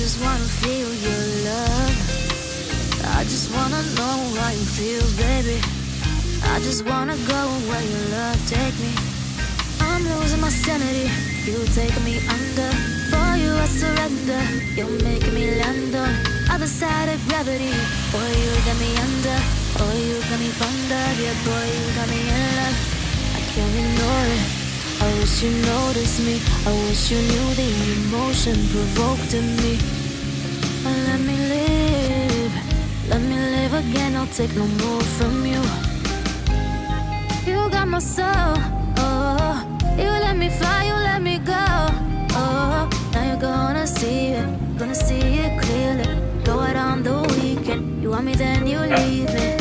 just wanna feel your love. I just wanna know how you feel, baby. I just wanna go where your love take me. I'm losing my sanity, you taking me under. For you I surrender, you're making me land on other side of gravity. Boy, you got me under, boy, you got me under. Yeah, boy, you got me in love. I can't ignore it. I wish you noticed me. I wish you knew the emotion provoked in me. Let me live again. I'll take no more from you. You got my soul. Oh, you let me fly, you let me go. Oh, now you're gonna see it clearly. Go out on the weekend. You want me, then you leave me.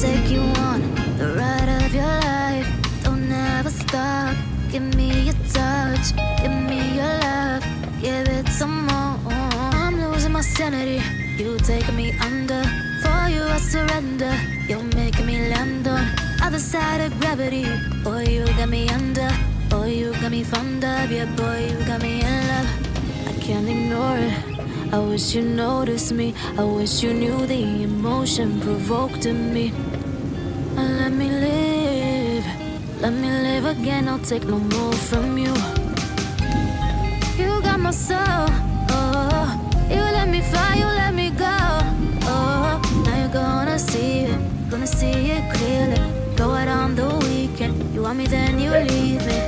Take you on the ride of your life. Don't ever stop. Give me your touch, give me your love, give it some more. I'm losing my sanity, you taking me under. For you I surrender, you're making me land on other side of gravity. Boy, you got me under, boy, you got me fond of. Yeah, boy, you got me in love. I can't ignore it. I wish you noticed me. I wish you knew the emotion provoked in me. Let me live again. I'll take no more from you. You got my soul. Oh, you let me fly, you let me go. Oh, now you're gonna see it clearly. Go out on the weekend. You want me, then you leave me.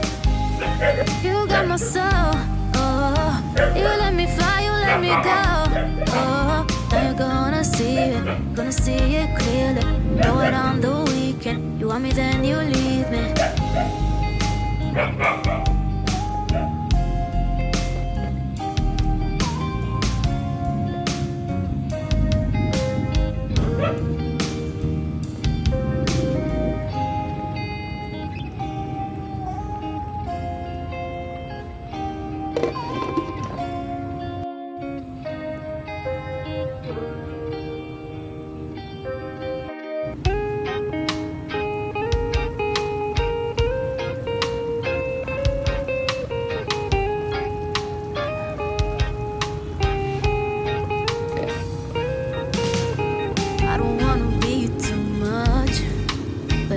You got my soul. Oh, you let me fly, you let me go. Oh, now you're gonna see it clearly. Go out on the weekend. You want me, then you leave me.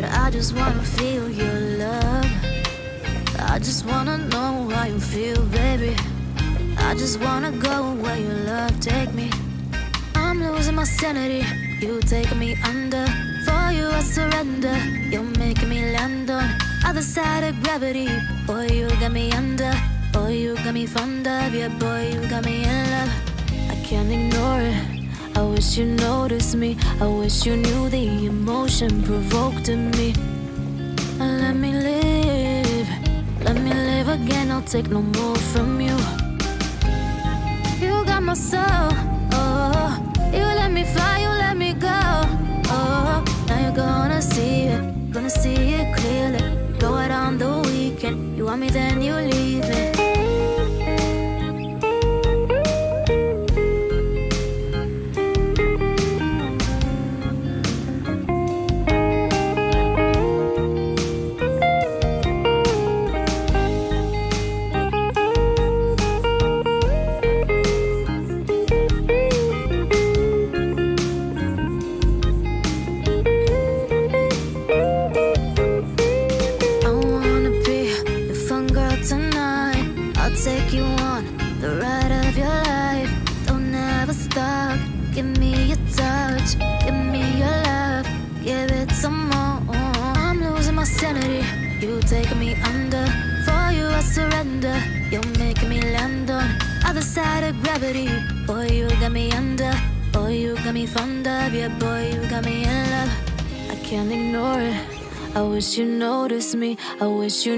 I just wanna feel your love. I just wanna know how you feel, baby. I just wanna go where your love take me. I'm losing my sanity, you taking me under. For you I surrender, you're making me land on other side of gravity. Boy, you got me under, boy, you got me fond of. Yeah, boy, you got me in love. I can't ignore it. I wish you noticed me. I wish you knew the emotion provoked in me. Let me live again. I'll take no more from you. You got my soul. Oh, you let me fly, you let me go. Oh, now you're gonna see it clearly. Go out on the weekend. You want me, then you leave me. Take you on the ride of your life. Don't ever stop. Give me your touch, give me your love, give it some more. I'm losing my sanity, you taking me under. For you I surrender, you're making me land on other side of gravity. Boy, you got me under, boy, you got me fond of. Yeah, boy, you got me in love. I can't ignore it. I wish you noticed me. I wish you